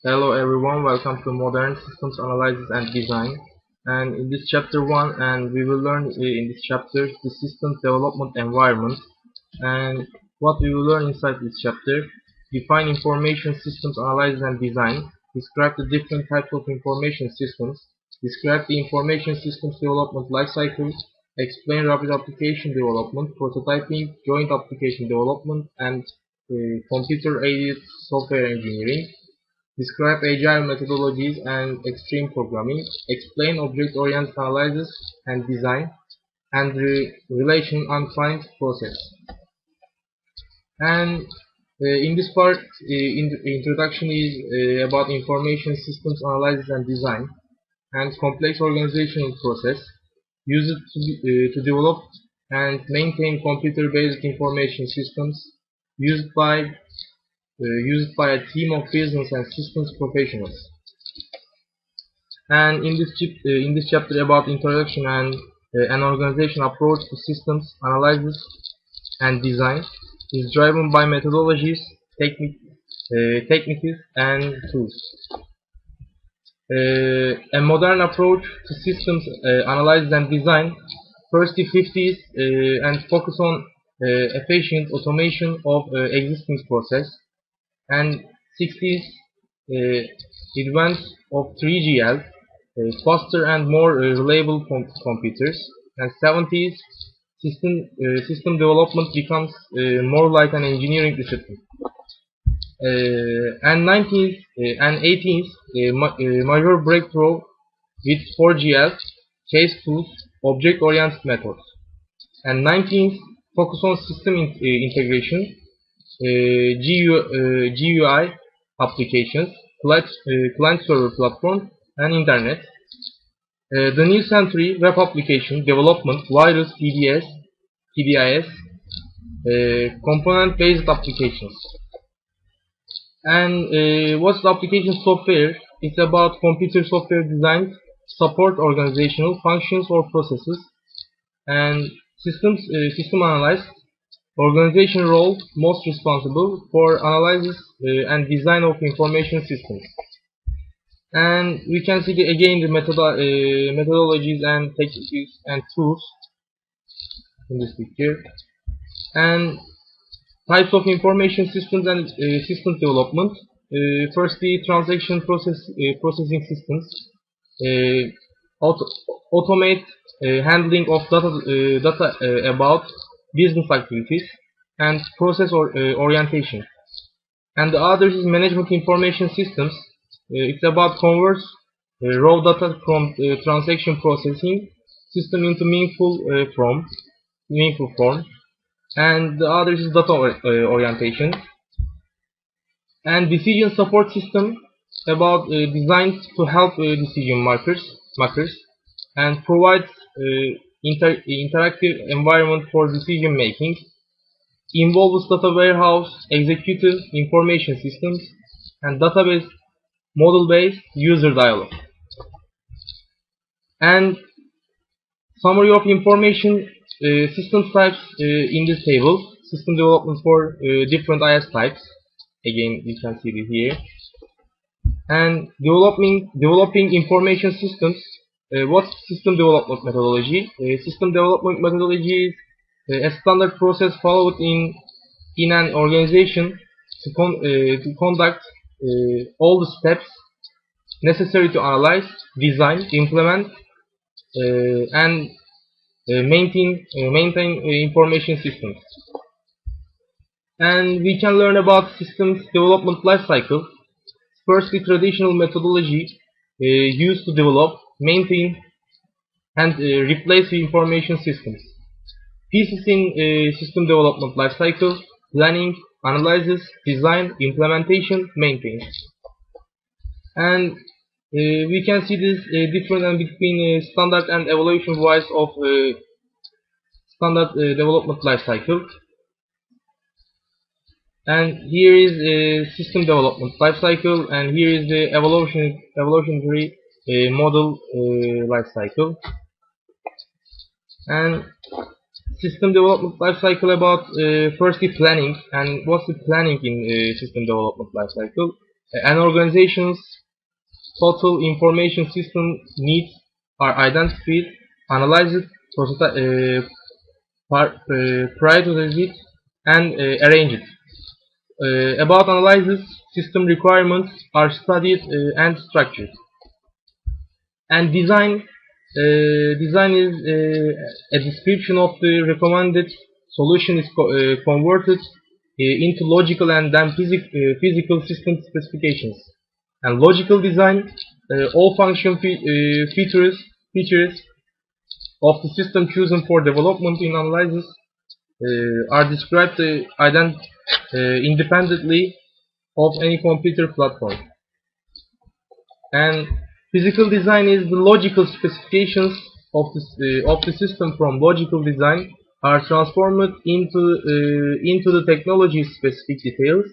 Hello everyone, welcome to Modern Systems Analysis and Design. And in this chapter 1, and we will learn in this chapter the systems development environment. And what we will learn inside this chapter: define information systems analysis and design, describe the different types of information systems, describe the information systems development lifecycle, explain rapid application development, prototyping, joint application development, and computer-aided software engineering. Describe agile methodologies and extreme programming. Explain object-oriented analysis and design and relation undefined process. And in this part, in the introduction is about information systems analysis and design and complex organizational process. Use it to develop and maintain computer-based information systems used by a team of business and systems professionals. And in this chapter about introduction and an organization approach to systems analysis and design is driven by methodologies, techniques, and tools. A modern approach to systems analysis and design first the 50s and focus on efficient automation of existing process, and 60s advance of 3GL, faster and more reliable computers, and 70s system development becomes more like an engineering discipline. And 19th and 18th major breakthrough with 4GL, case tools, object-oriented methods, and 19th focus on system integration, GUI applications, client-server platform, and internet. The new century, web application development, virus, PDIS, component-based applications. And what's the application software? It's about computer software design, support organizational functions or processes, and system analysis. Organization role most responsible for analysis and design of information systems. And we can see again the methodologies and techniques and tools in this picture. And types of information systems and systems development. Firstly, transaction processing systems. Automate handling of data about business activities and process orientation. And the other is management information systems. It's about converts raw data from transaction processing system into meaningful form. And the other is data orientation. And decision support system, about designed to help decision makers and provides interactive environment for decision making. Involves data warehouse, executive information systems, and database model-based user dialogue. And summary of information systems types in this table. System development for different IS types. Again, you can see it here. And developing information systems. What's system development methodology? System development methodology is a standard process followed in an organization to conduct all the steps necessary to analyze, design, implement, and maintain information systems. And we can learn about systems development lifecycle. Firstly, traditional methodology used to develop, maintain, and replace information systems. Pieces in system development lifecycle: planning, analysis, design, implementation, maintenance. And we can see this difference between standard and evolution wise of standard development lifecycle. And here is system development lifecycle, and here is the evolutionary model lifecycle. And system development lifecycle about firstly planning. And what's the planning in system development lifecycle? An organization's total information system needs are identified, analyzed, prioritized, and arranged. About analysis, system requirements are studied and structured. And design is a description of the recommended solution is converted into logical and then physical system specifications. And logical design, all function features of the system chosen for development in analysis are described independently of any computer platform. And physical design is the logical specifications of the system from logical design are transformed into the technology specific details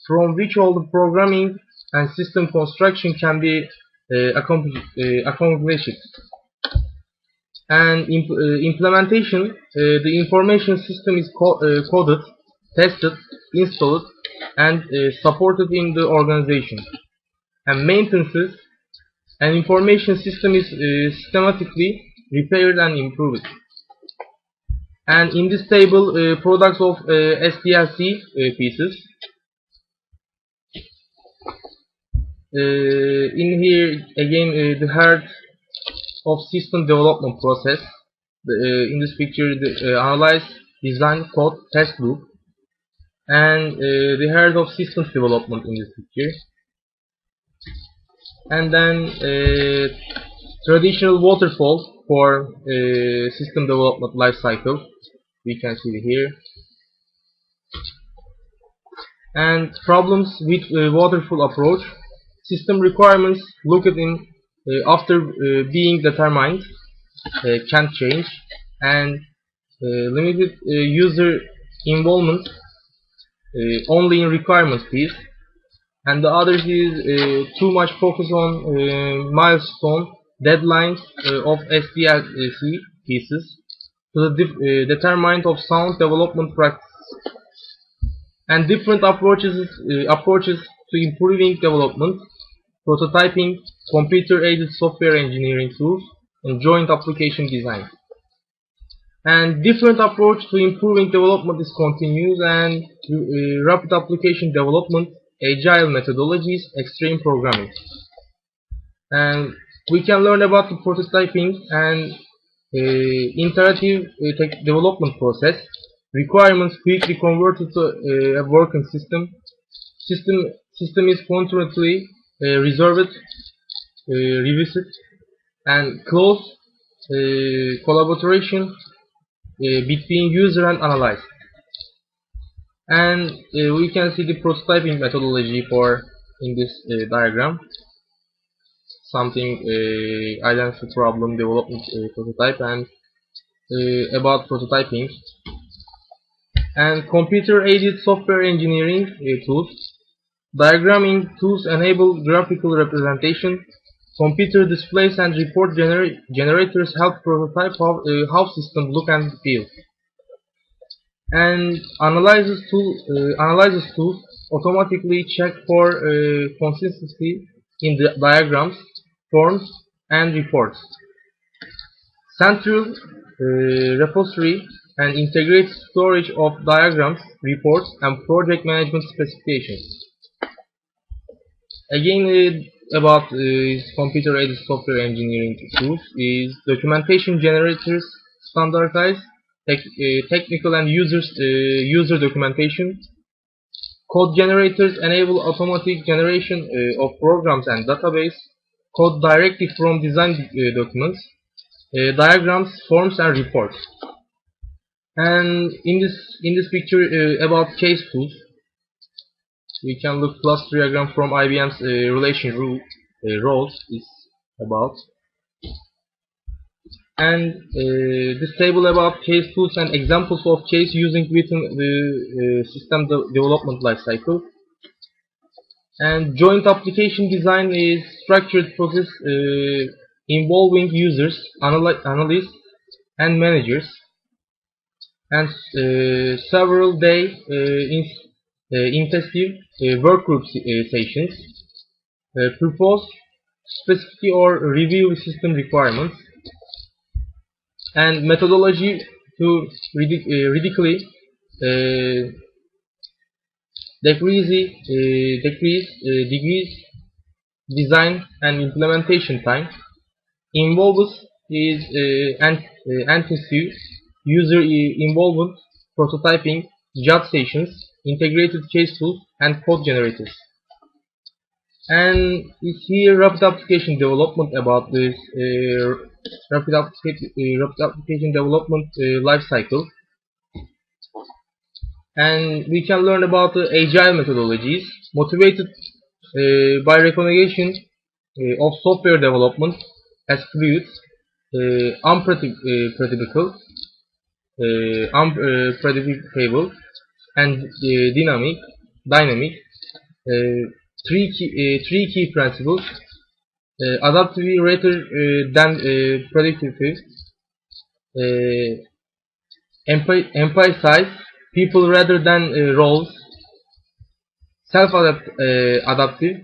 from which all the programming and system construction can be accomplished. And implementation, the information system is coded, tested, installed, and supported in the organization. And maintenance, an information system is systematically repaired and improved. And in this table, products of SDLC pieces. In here again, the heart of system development process. In this picture, the analyze, design, code, test loop, and the heart of systems development in this picture. And then traditional waterfall for system development life cycle. We can see it here. And problems with waterfall approach. System requirements looked in after being determined can change, and limited user involvement only in requirements piece. And the others is too much focus on milestone deadlines of SDLC pieces to the determinant of sound development practices. And different approaches to improving development, prototyping, computer-aided software engineering tools, and joint application design. And different approach to improving development is continuous and rapid application development, agile methodologies, extreme programming. And we can learn about the prototyping and iterative development process. Requirements quickly converted to a working system. System is continuously reserved, revisited, and close collaboration between user and analyst. And we can see the prototyping methodology for in this diagram. Something identify problem development prototype and about prototyping. And computer-aided software engineering tools. Diagramming tools enable graphical representation. Computer displays and report generators help prototype how systems look and feel. And analysis tools automatically check for consistency in the diagrams, forms, and reports. Central repository and integrates storage of diagrams, reports, and project management specifications. Again, about computer-aided software engineering tools is documentation generators, standardized technical and user documentation. Code generators enable automatic generation of programs and database. Code directly from design documents, diagrams, forms, and reports. And in this picture about case tools, we can look plus diagram from IBM's relation roles is about. And this table about case tools and examples of case using within the system development lifecycle. And joint application design is structured process involving users, analysts, and managers, and several day intensive work group sessions. propose, specify or review system requirements, and methodology to radically decrease design and implementation time. Involves is intensive user involvement, prototyping, job sessions, integrated case tools, and code generators. And is here rapid application development about this rapid application development life cycle. And we can learn about the agile methodologies motivated by recognition of software development as fluid, unpredictable, unpredictable, and dynamic. Three key principles: adaptive rather than predictive, emphasize people rather than roles, self-adaptive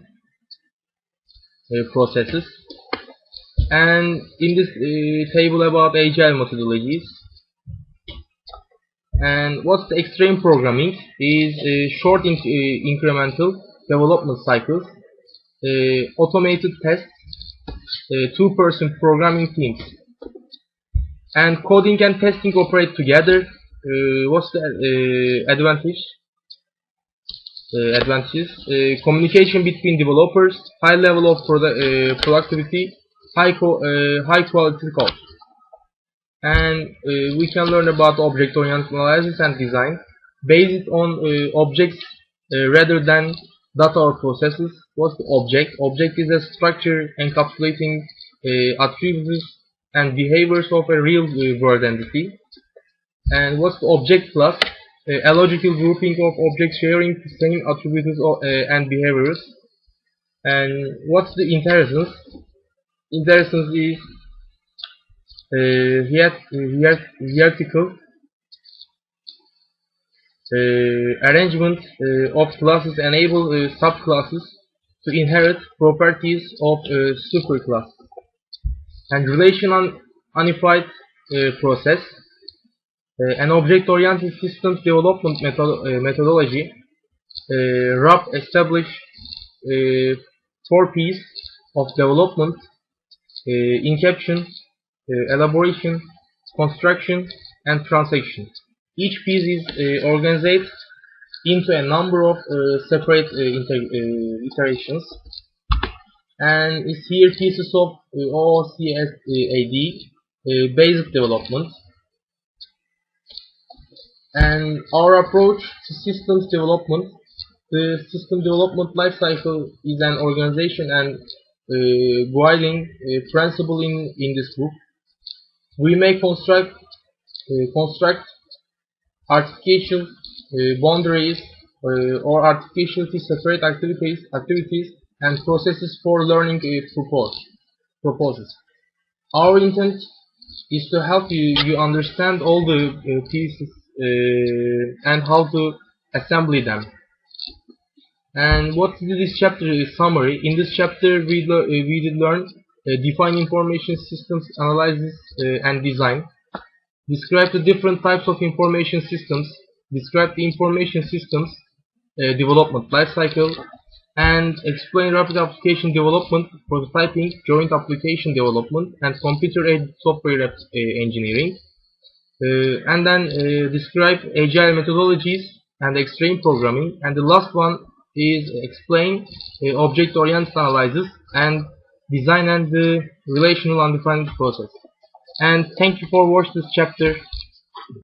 processes. And in this table about agile methodologies, and what's the extreme programming is short incremental development cycles, automated tests, two-person programming teams, and coding and testing operate together. What's the advantages? Communication between developers, high level of productivity, high quality code. And we can learn about object-oriented analysis and design based on objects rather than data or processes. What's the object? Object is a structure encapsulating attributes and behaviors of a real world entity. And what's the object class? A logical grouping of objects sharing the same attributes and behaviors. And what's the inheritance? Inheritance is hierarchical arrangement of classes enable subclasses to inherit properties of superclasses. And relational unified process, an object-oriented systems development methodology. RAP establish 4 P's of development: inception, elaboration, construction, and transaction. Each piece is organized into a number of separate iterations, and is here pieces of OOCAD basic development. And our approach to systems development: the system development lifecycle is an organization and guiding principle in this book. We may construct artificial boundaries or artificially separate activities and processes for learning proposes. Our intent is to help you understand all the pieces and how to assemble them. And what this chapter is summary. In this chapter we did learn define information systems analysis and design, describe the different types of information systems, describe the information systems development lifecycle, and explain rapid application development, prototyping, joint application development, and computer-aided software engineering. And then describe agile methodologies and extreme programming. And the last one is explain object-oriented analysis and design and the relational undefined process. And thank you for watching this chapter.